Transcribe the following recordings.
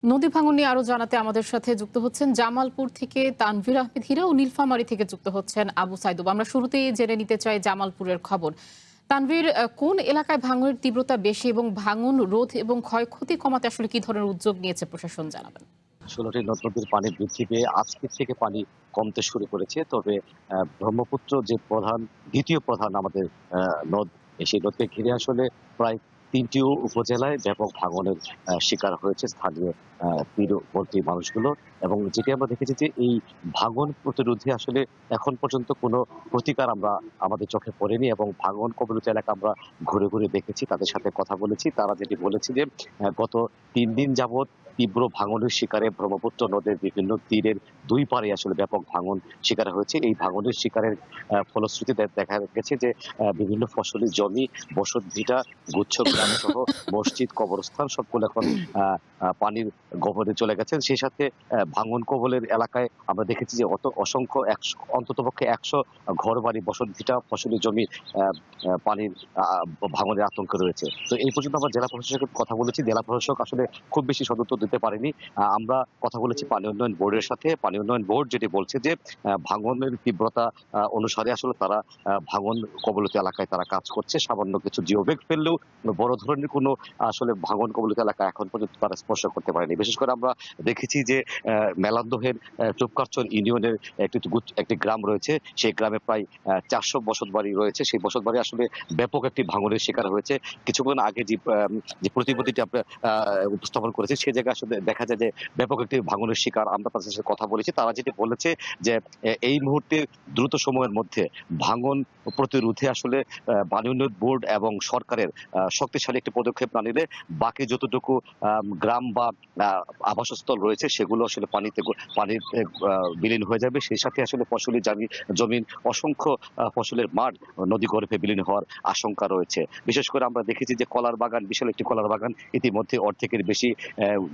নদী ভাঙন নিয়ে আরো জানাতে আমাদের সাথে যুক্ত হচ্ছেন জামালপুর থেকে তানভীর আহমেদ হীরা ও নীলফামারী থেকে যুক্ত হচ্ছেন আবু সাইদুব। আমরা শুরুতেই জেনে নিতে চাই জামালপুরের খবর। তানভীর, কোন এলাকায় ভাঙনের তীব্রতা বেশি এবং ভাঙন রোধ এবং ক্ষয়ক্ষতি কমাতে আসলে কি ধরনের উদ্যোগ নিয়েছে প্রশাসন, জানাবেন? ১৬টি নদ-নদীর পানি বৃদ্ধি পেয়ে আজকের থেকে পানি কমতে শুরু করেছে। তবে ব্রহ্মপুত্র যে দ্বিতীয় প্রধান আমাদের নদ, সেই নদকে ঘিরে আসলে প্রায় ৩টি উপজেলায় ব্যাপক ভাঙনের শিকার হয়েছে স্থানীয় তীরবর্তী মানুষগুলো। এবং যেটি আমরা দেখেছি যে এই ভাঙন প্রতিরোধে আসলে এখন পর্যন্ত কোনো প্রতিকার আমাদের চোখে পড়েনি এবং ভাঙন কবলিত এলাকা আমরা ঘুরে, ঘুরে দেখেছি, তাদের সাথে কথা বলেছি। তারা যেটি বলেছে যে গত ৩ দিন যাবৎ তীব্র ভাঙনের শিকারে ব্রহ্মপুত্র নদের বিভিন্ন তীরের ২ পাড়ে আসলে ব্যাপক ভাঙন শিকার হয়েছে। এই ভাঙনের শিকারের ফলশ্রুতিতে দেখা গেছে যে বিভিন্ন ফসলি জমি, বসতভিটা, গুচ্ছগ্রাম সহ মসজিদ, কবরস্থান সবগুলো এখন আ আ পানির গহ্বরে চলে গেছে। সেই সাথে ভাঙন কবলের এলাকায় আমরা দেখেছি যে অসংখ্য অন্ততপক্ষে ১০০ ঘরবাড়ি, বসতভিটা, ফসলি জমি আ আ পানির আ ভাঙনের আতঙ্কে রয়েছে। তো এই পর্যন্ত আমরা জেলা প্রশাসকের কথা বলেছি। জেলা প্রশাসক আসলে খুব বেশি সদুত্তর দিতে পারেনি। আমরা কথা বলেছি পানি উন্নয়ন বোর্ডের সাথে। পানি উন্নয়ন বোর্ড যেটি বলছে যে ভাঙনের তীব্রতা অনুসারে আসলে তারা ভাঙন কবলিত এলাকায় তারা কাজ করছে। সামান্য কিছু জিওব্যাগ ফেললেও বড় ধরনের কোনো আসলে ভাঙন কবলিত এলাকা এখন পর্যন্ত তারা স্পর্শ করতে পারেনি। বিশেষ করে আমরা দেখেছি যে মেলান্দহের টুপকারচর ইউনিয়নের একটি গ্রাম রয়েছে। সেই গ্রামে প্রায় ৪০০ বসতবাড়ি রয়েছে। সেই বসতবাড়ি আসলে ব্যাপক একটি ভাঙনের শিকার হয়েছে। কিছুক্ষণ আগে যে প্রতিবেদনটি আমরা উপস্থাপন করেছি, সে জায়গায় আসলে দেখা যায় যে ব্যাপক একটি ভাঙনের শিকার। আমরা তাদের সাথে কথা বলেছি। তারা যেটি বলেছে যে এই মুহূর্তে দ্রুত সময়ের মধ্যে ভাঙন প্রতিরোধে আসলে পানি উন্নয়ন বোর্ড এবং সরকারের শক্তিশালী একটি পদক্ষেপ না নিলে বাকি যতটুকু গ্রাম বা আ আবাসস্থল রয়েছে সেগুলো আসলে পানিতে বিলীন হয়ে যাবে। সেই সাথে আসলে ফসলি জমির অসংখ্য ফসলের মাঠ নদীগর্ভে বিলীন হওয়ার আশঙ্কা রয়েছে। বিশেষ করে আমরা দেখেছি যে কলার বাগান, বিশাল একটি কলার বাগান ইতিমধ্যে অর্ধেকের বেশি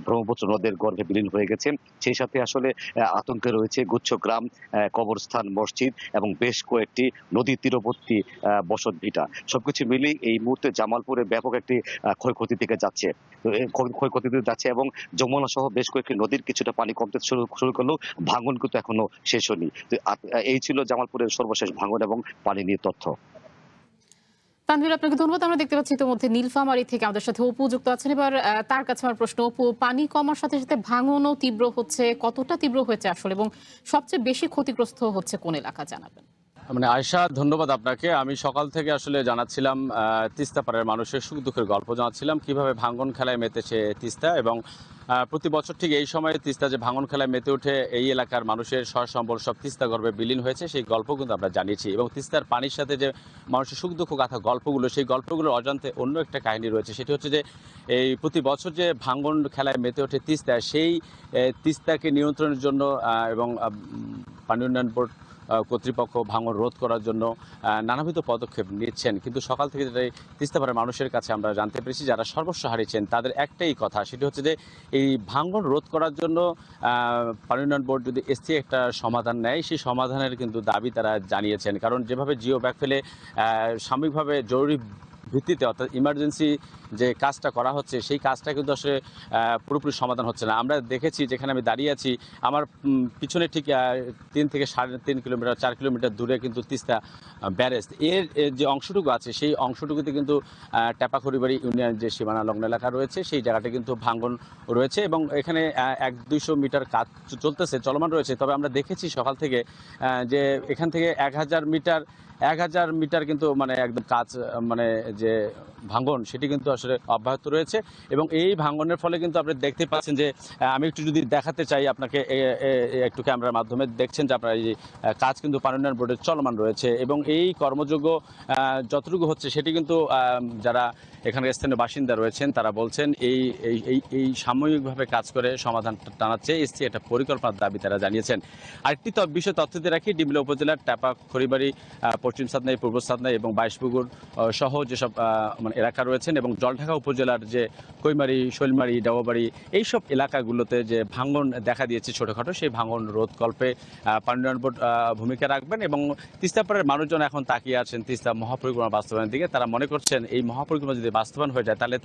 ব্রহ্মপুত্র নদের গর্ভে বিলীন হয়ে গেছে। সেই সাথে আসলে আতঙ্কে রয়েছে গুচ্ছগ্রাম, কবরস্থান, মসজিদ এবং বেশ কয়েকটি নদী তীরবর্তী বসতভিটা। সবকিছু মিলিয়ে এই মুহূর্তে জামালপুরে ব্যাপক একটি ক্ষয়ক্ষতির দিকে যাচ্ছে। তো এই ক্ষয়ক্ষতির দিকে যাচ্ছে এবং যমুনা সহ বেশ কয়েকটি নদীর কিছুটা পানি কমতে শুরু করলেও ভাঙন কিন্তু এখনো শেষ হয়নি। তো এই ছিল জামালপুরের সর্বশেষ ভাঙন এবং পানি নিয়ে তথ্য। তানভীর, আপনাকে ধন্যবাদ। আমরা দেখতে পাচ্ছি ইতিমধ্যে নীলফামারী থেকে আমাদের সাথে অপু যুক্ত আছেন। এবার তার কাছে আমার প্রশ্ন, অপু, পানি কমার সাথে সাথে ভাঙনও তীব্র হচ্ছে, কতটা তীব্র হয়েছে আসলে এবং সবচেয়ে বেশি ক্ষতিগ্রস্ত হচ্ছে কোন এলাকা, জানাবেন? মানে আয়েশা, ধন্যবাদ আপনাকে। আমি সকাল থেকে আসলে জানাচ্ছিলাম তিস্তা পাড়ের মানুষের সুখ দুঃখের গল্প জানাচ্ছিলাম, কিভাবে ভাঙন খেলায় মেতেছে তিস্তা। এবং প্রতি বছর ঠিক এই সময়ে তিস্তা যে ভাঙন খেলায় মেতে উঠে এই এলাকার মানুষের সয় সম্বল সব তিস্তা গর্ভে বিলীন হয়েছে, সেই গল্প কিন্তু আমরা জানিয়েছি। এবং তিস্তার পানির সাথে যে মানুষের সুখ দুঃখ গাথা গল্পগুলো, সেই গল্পগুলোর অজান্তে অন্য একটা কাহিনী রয়েছে। সেটি হচ্ছে যে এই প্রতি বছর যে ভাঙন খেলায় মেতে ওঠে তিস্তা, সেই তিস্তাকে নিয়ন্ত্রণের জন্য এবং পানি উন্নয়ন বোর্ড কর্তৃপক্ষ ভাঙন রোধ করার জন্য নানাবিধ পদক্ষেপ নিচ্ছেন। কিন্তু সকাল থেকে যেটাই তিস্তাপাড়ার মানুষের কাছে আমরা জানতে পেরেছি, যারা সর্বস্ব হারিয়েছেন, তাদের একটাই কথা, সেটি হচ্ছে যে এই ভাঙন রোধ করার জন্য পানি উন্নয়ন বোর্ড যদি স্থির একটা সমাধান নেয়, সেই সমাধানের কিন্তু দাবি তারা জানিয়েছেন। কারণ যেভাবে জিও ব্যাগ ফেলে সাময়িকভাবে জরুরি ভিত্তিতে, অর্থাৎ ইমার্জেন্সি যে কাজটা করা হচ্ছে, সেই কাজটা কিন্তু আসলে পুরোপুরি সমাধান হচ্ছে না। আমরা দেখেছি, যেখানে আমি দাঁড়িয়ে আছি, আমার পিছনে ঠিক ৩ থেকে ৩.৫ কিলোমিটার, ৪ কিলোমিটার দূরে কিন্তু তিস্তা ব্যারেজ। এর যে অংশটুকু আছে, সেই অংশটুকুতে কিন্তু টেপাখড়িবাড়ি ইউনিয়ন যে সীমানা লগ্ন এলাকা রয়েছে, সেই জায়গাটা কিন্তু ভাঙন রয়েছে এবং এখানে ১-২০০ মিটার কাজ চলমান রয়েছে। তবে আমরা দেখেছি সকাল থেকে যে এখান থেকে ১,০০০ মিটার কিন্তু মানে একদম কাজ, মানে যে ভাঙন, সেটি কিন্তু আসলে অব্যাহত রয়েছে। এবং এই ভাঙনের ফলে কিন্তু আপনি দেখতে পাচ্ছেন যে আমি একটু যদি দেখাতে চাই আপনাকে, একটু ক্যামেরার মাধ্যমে দেখছেন যে আপনার এই কাজ কিন্তু পানি উন্নয়ন বোর্ডের চলমান রয়েছে। এবং এই কর্মযোগ্য যতটুকু হচ্ছে, সেটি কিন্তু যারা এখানকার স্থানীয় বাসিন্দা রয়েছেন, তারা বলছেন এই এই এই এই সাময়িকভাবে কাজ করে সমাধান টানাচ্ছে এসছে, এটা পরিকল্পনার দাবি তারা জানিয়েছেন। আরেকটি বিষয় তথ্য দিয়ে রাখি, ডিমলা উপজেলার টেপাখড়িবাড়ি পশ্চিম সাতনাই, পূর্ব সাতনাই এবং বাইশপুকুর সহ যেসব মানে এলাকা রয়েছেন এবং জলঢাকা উপজেলার যে কৈমারি, শৈলমারি, ডাবাবাড়ি এইসব এলাকাগুলোতে যে ভাঙন দেখা দিয়েছে ছোটোখাটো, সেই ভাঙন রোধকল্পে পানি উন্নয়ন বোর্ড ভূমিকা রাখবেন। এবং তিস্তাপাড়ের মানুষজন এখন তাকিয়ে আছেন তিস্তা মহাপরিকল্পনা বাস্তবায়নের দিকে। তারা মনে করছেন এই মহাপরিকল্পনা যদি বাস্তবায়ন হয়ে যায় তাহলে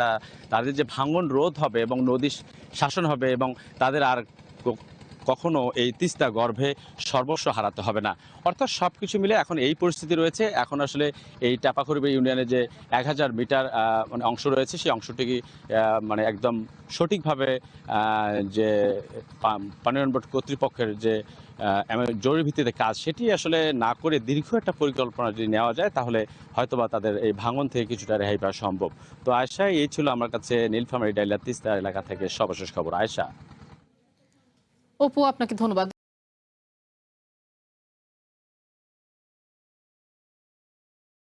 তাদের যে ভাঙন রোধ হবে এবং নদী শাসন হবে এবং তাদের আর কখনো এই তিস্তা গর্ভে সর্বস্ব হারাতে হবে না। অর্থাৎ সব কিছু মিলে এখন এই পরিস্থিতি রয়েছে। এখন আসলে এই টাপাখড়ি ইউনিয়নে যে ১০০০ মিটার মানে অংশ রয়েছে, সেই অংশটি মানে একদম সঠিকভাবে যে পানি উন্নয়ন বোর্ড কর্তৃপক্ষের যে জরুরি ভিত্তিতে কাজ, সেটি আসলে না করে দীর্ঘ একটা পরিকল্পনা যদি নেওয়া যায় তাহলে হয়তোবা তাদের এই ভাঙন থেকে কিছুটা রেহাই পাওয়া সম্ভব। তো আয়েশা, এই ছিল আমার কাছে নীলফামারী ডাইলা তিস্তা এলাকা থেকে সর্বশেষ খবর। আয়েশা। অপু, আপনাকে ধন্যবাদ।